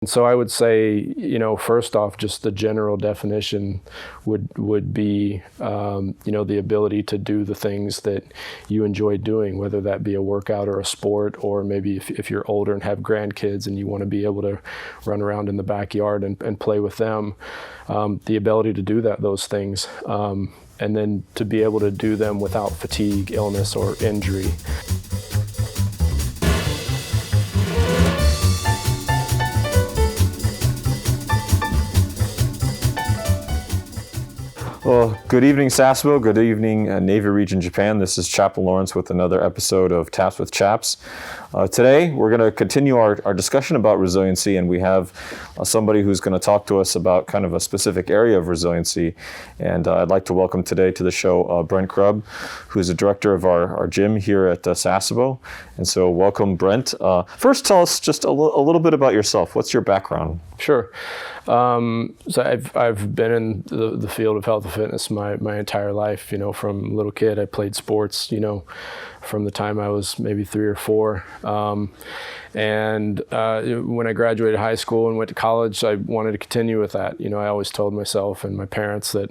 And so I would say, first off, just the general definition would be, the ability to do the things that you enjoy doing, whether that be a workout or a sport, or maybe if you're older and have grandkids and you want to be able to run around in the backyard and play with them, the ability to do those things, and then to be able to do them without fatigue, illness, or injury. Well, good evening, Sasebo. Good evening, Navy Region, Japan. This is Chaplain Lawrence with another episode of Taps with Chaps. Today, we're going to continue our discussion about resiliency, and we have somebody who's going to talk to us about kind of a specific area of resiliency. And I'd like to welcome today to the show Brent Grubb, who's the director of our gym here at Sasebo. And so welcome, Brent. First, tell us just a little bit about yourself. What's your background? Sure. So I've been in the field of health and fitness my entire life. From a little kid, I played sports, from the time I was maybe 3 or 4. And when I graduated high school and went to college, I wanted to continue with that. I always told myself and my parents that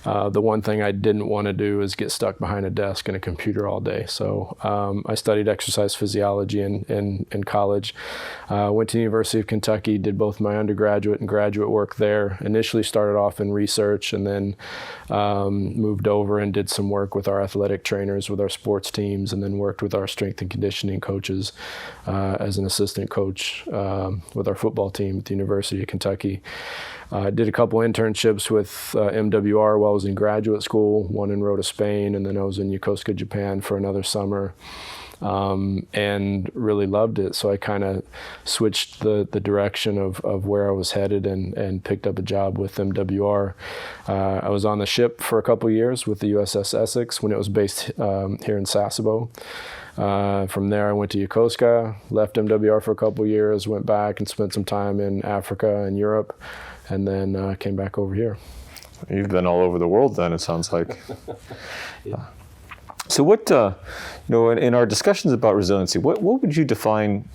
the one thing I didn't want to do is get stuck behind a desk and a computer all day. So I studied exercise physiology in college. Went to the University of Kentucky, did both my undergraduate and graduate work there. Initially started off in research and then moved over and did some work with our athletic trainers, with our sports teams, and then worked with our strength and conditioning coaches as an assistant coach with our football team at the University of Kentucky. Did a couple internships with MWR while I was in graduate school, one in Rota, Spain, and then I was in Yokosuka, Japan for another summer. And really loved it. So I kind of switched the direction of where I was headed and picked up a job with MWR. I was on the ship for a couple years with the USS Essex when it was based here in Sasebo. From there I went to Yokosuka, left MWR for a couple years, went back and spent some time in Africa and Europe, and then came back over here. You've been all over the world then, it sounds like. Yeah. So what, in our discussions about resiliency, what would you define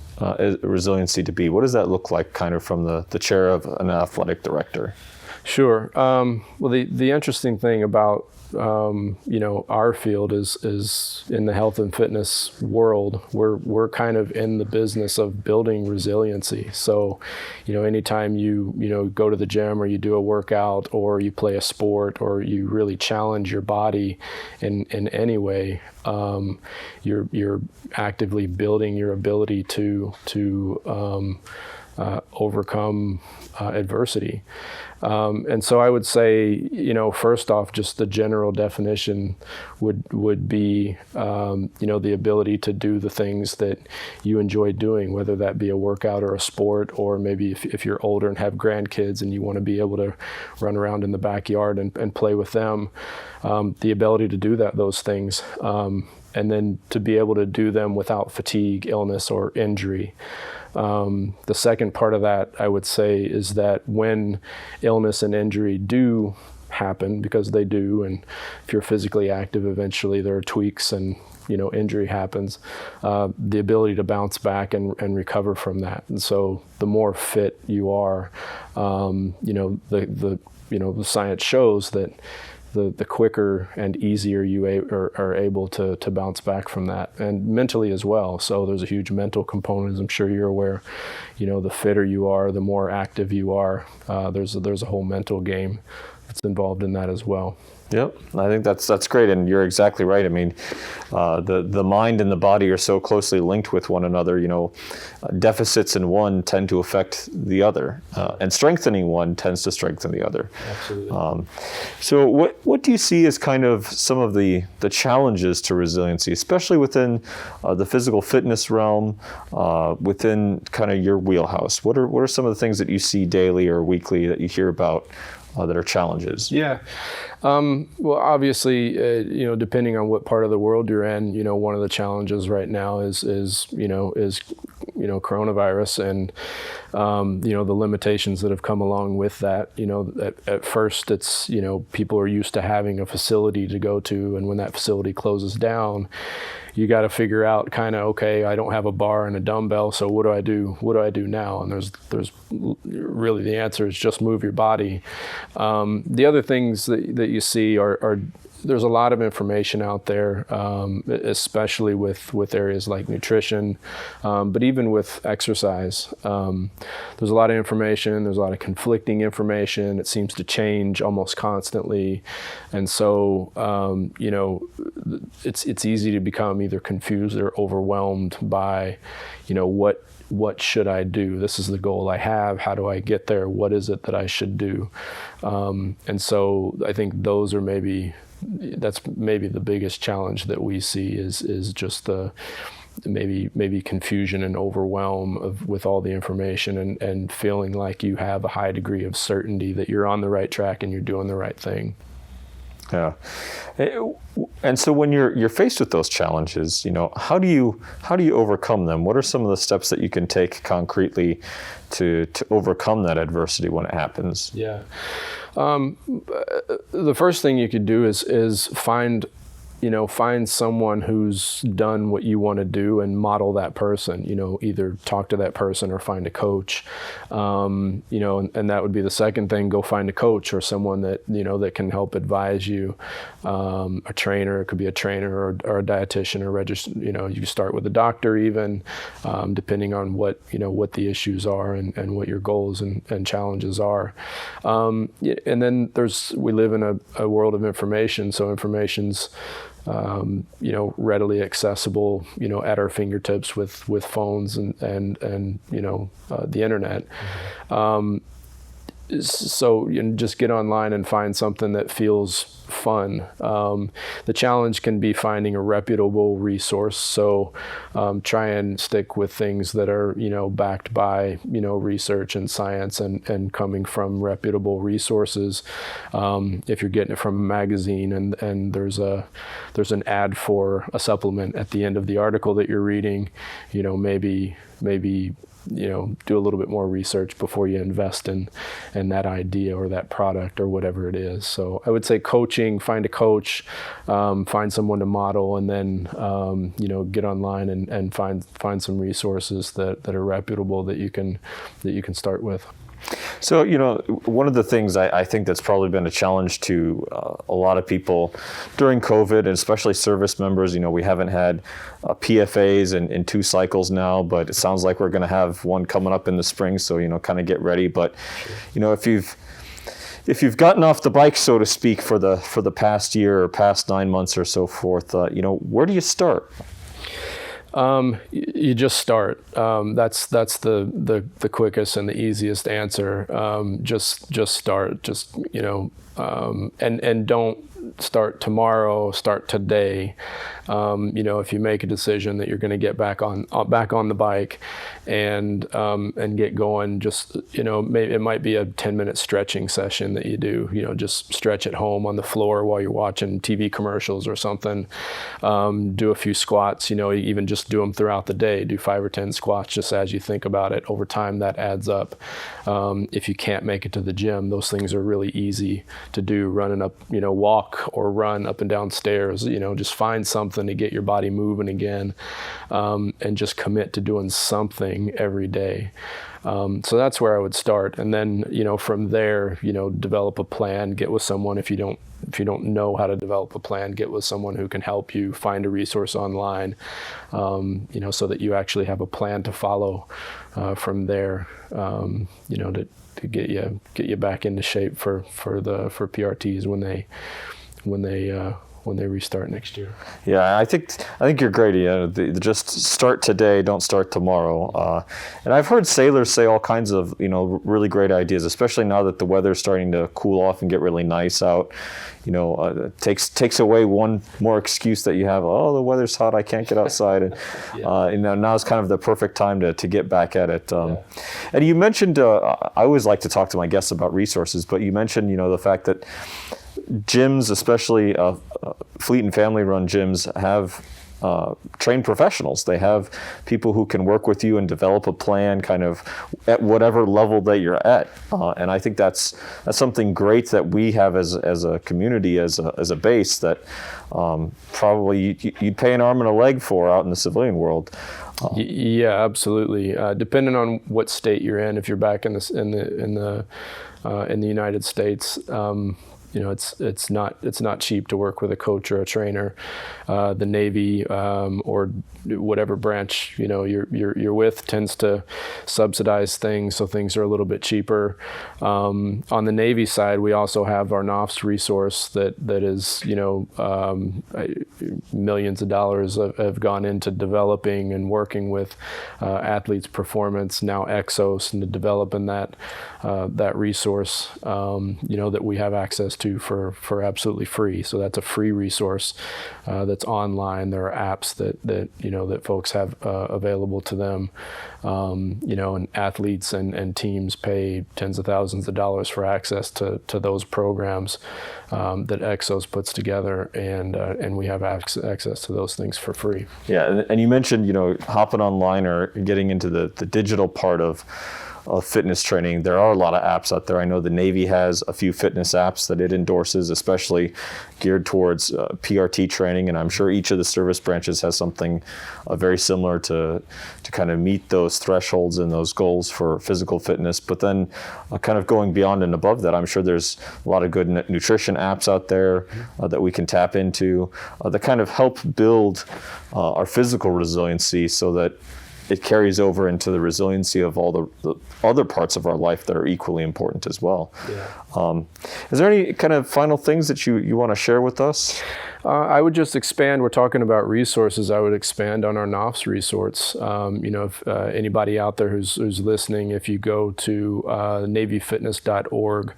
resiliency to be? What does that look like kind of from the chair of an athletic director? Sure. Well, the interesting thing about our field is in the health and fitness world, we're kind of in the business of building resiliency. So, anytime you go to the gym or you do a workout or you play a sport or you really challenge your body in any way, you're actively building your ability to overcome adversity. And so I would say, first off, just the general definition would be, the ability to do the things that you enjoy doing, whether that be a workout or a sport, or maybe if you're older and have grandkids and you want to be able to run around in the backyard and play with them, the ability to do those things, and then to be able to do them without fatigue, illness, or injury. The second part of that, I would say, is that when illness and injury do happen, because they do, and if you're physically active, eventually there are tweaks and, injury happens, the ability to bounce back and recover from that. And so the more fit you are, the science shows that the quicker and easier you are able to bounce back from that, and mentally as well. So there's a huge mental component, as I'm sure you're aware. The fitter you are, the more active you are. There's a whole mental game that's involved in that as well. Yep, I think that's great, and you're exactly right. I mean, the mind and the body are so closely linked with one another. Deficits in one tend to affect the other, and strengthening one tends to strengthen the other. Absolutely. So what do you see as kind of some of the challenges to resiliency, especially within the physical fitness realm, within kind of your wheelhouse? What are some of the things that you see daily or weekly that you hear about that are challenges? Yeah. Well, obviously, depending on what part of the world you're in, one of the challenges right now is coronavirus and the limitations that have come along with that. At first it's people are used to having a facility to go to, and when that facility closes down, you got to figure out okay, I don't have a bar and a dumbbell, so what do I do? What do I do now? And there's really, the answer is just move your body. The other things that you see are there's a lot of information out there, especially with areas like nutrition, but even with exercise. There's a lot of information. There's a lot of conflicting information. It seems to change almost constantly, and so it's easy to become either confused or overwhelmed by, what should I do? This is the goal I have. How do I get there? What is it that I should do? And so I think that's maybe the biggest challenge that we see is just the maybe confusion and overwhelm with all the information and feeling like you have a high degree of certainty that you're on the right track and you're doing the right thing. Yeah. And so when you're faced with those challenges, how do you overcome them? What are some of the steps that you can take concretely to overcome that adversity when it happens? Yeah. The first thing you could do is find someone who's done what you want to do and model that person. Either talk to that person or find a coach. And that would be the second thing. Go find a coach or someone that that can help advise you. A trainer, it could be a trainer or a dietitian or register. You start with a doctor even, depending on what the issues are and what your goals and challenges are. And then we live in a world of information, so information's readily accessible, at our fingertips with phones and the internet. So just get online and find something that feels fun. The challenge can be finding a reputable resource. So try and stick with things that are, backed by, research and science and coming from reputable resources. If you're getting it from a magazine and there's an ad for a supplement at the end of the article that you're reading, maybe do a little bit more research before you invest in that idea or that product or whatever it is. So I would say coaching, find a coach, find someone to model, and then get online and find some resources that are reputable that you can start with. So, one of the things I think that's probably been a challenge to a lot of people during COVID, and especially service members, we haven't had PFAs in 2 cycles now, but it sounds like we're going to have one coming up in the spring. So, kind of get ready. But, if you've gotten off the bike, so to speak, for the past year or past 9 months or so forth, where do you start? You just start. That's the quickest and the easiest answer. Just start. And don't start tomorrow. Start today. If you make a decision that you're going to get back on the bike and get going, just maybe it might be a 10-minute stretching session that you do. Just stretch at home on the floor while you're watching TV commercials or something. Do a few squats. Even just do them throughout the day. Do 5 or 10 squats just as you think about it. Over time, that adds up. If you can't make it to the gym, those things are really easy to do. Running up, walk or run up and down stairs. Just find something to get your body moving again, and just commit to doing something every day. So that's where I would start, and then from there, develop a plan. Get with someone if you don't know how to develop a plan. Get with someone who can help you. Find a resource online, so that you actually have a plan to follow from there. To get you back into shape for PRTs when they restart next year. Yeah, I think you're great. Just start today, don't start tomorrow. And I've heard sailors say all kinds of really great ideas, especially now that the weather's starting to cool off and get really nice out. Takes away one more excuse that you have. Oh, the weather's hot, I can't get outside. And now is kind of the perfect time to get back at it. And you mentioned, I always like to talk to my guests about resources, but you mentioned the fact that gyms, especially fleet and family run gyms, have trained professionals. They have people who can work with you and develop a plan kind of at whatever level that you're at. And I think that's something great that we have as a community, as a base that probably you'd pay an arm and a leg for out in the civilian world. Yeah, absolutely. Depending on what state you're in, if you're back in the United States, it's not cheap to work with a coach or a trainer. The Navy or whatever branch you're with tends to subsidize things, so things are a little bit cheaper. On the Navy side, we also have our NOFS resource that is millions of dollars have gone into developing and working with athletes' performance, now Exos, and to developing that resource that we have access to for absolutely free. So that's a free resource that's online. There are apps that folks have available to them. And athletes and teams pay tens of thousands of dollars for access to those programs that Exos puts together, and we have access to those things for free. Yeah, and you mentioned hopping online or getting into the digital part of fitness training. There are a lot of apps out there. I know the Navy has a few fitness apps that it endorses, especially geared towards PRT training, and I'm sure each of the service branches has something very similar to kind of meet those thresholds and those goals for physical fitness. But then kind of going beyond and above that, I'm sure there's a lot of good nutrition apps out there that we can tap into that kind of help build our physical resiliency so that it carries over into the resiliency of all the other parts of our life that are equally important as well. Yeah. Is there any kind of final things that you want to share with us? I would just expand. We're talking about resources. I would expand on our NOFS resource. If anybody out there who's listening, if you go to NavyFitness.org,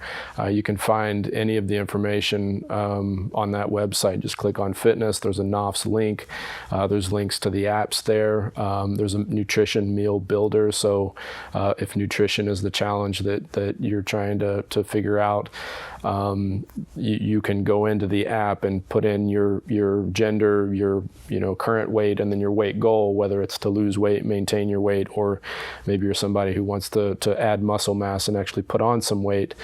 you can find any of the information on that website. Just click on fitness. There's a NOFS link. There's links to the apps there. There's a nutrition meal builder. So if nutrition is the challenge that you're trying to figure out, you can go into the app and put in your gender, your current weight, and then your weight goal, whether it's to lose weight, maintain your weight, or maybe you're somebody who wants to add muscle mass and actually put on some weight.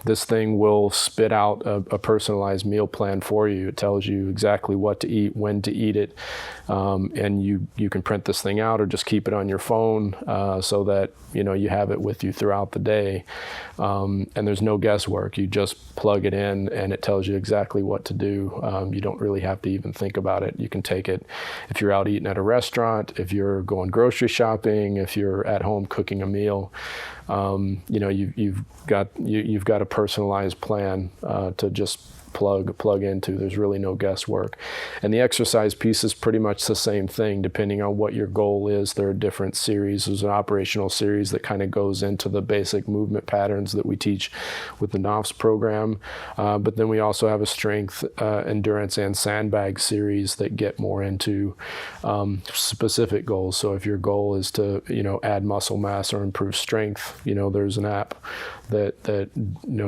This thing will spit out a personalized meal plan for you. It tells you exactly what to eat, when to eat it, and you can print this thing out or just keep it on your phone so that you have it with you throughout the day. And there's no guesswork. You just plug it in and it tells you exactly what to do. You don't really have to even think about it. You can take it if you're out eating at a restaurant, if you're going grocery shopping, if you're at home cooking a meal. You've got a personalized plan to just plug into. There's really no guesswork. And the exercise piece is pretty much the same thing depending on what your goal is. There are different series. There's an operational series that kind of goes into the basic movement patterns that we teach with the NOFS program. But then we also have a strength, endurance, and sandbag series that get more into specific goals. So if your goal is to add muscle mass or improve strength, there's an app that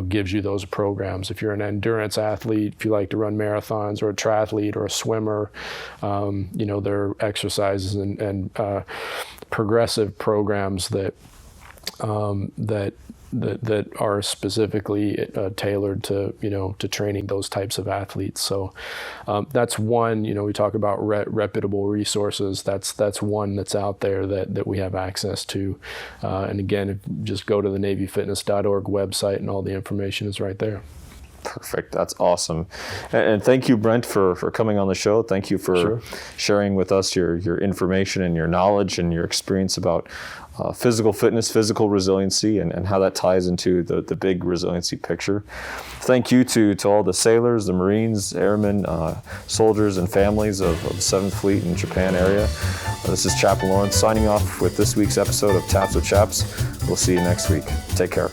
gives you those programs. If you're an endurance athlete, if you like to run marathons, or a triathlete or a swimmer, there are exercises and progressive programs that are specifically tailored to training those types of athletes. So that's one. We talk about reputable resources. That's one that's out there that we have access to. And again, just go to the NavyFitness.org website, and all the information is right there. Perfect. That's awesome. And thank you, Brent, for coming on the show. Thank you for sharing with us your information and your knowledge and your experience about physical fitness, physical resiliency, and how that ties into the big resiliency picture. Thank you to all the sailors, the Marines, airmen, soldiers, and families of the 7th Fleet and Japan area. This is Chaplain Lawrence signing off with this week's episode of Taps with Chaps. We'll see you next week. Take care.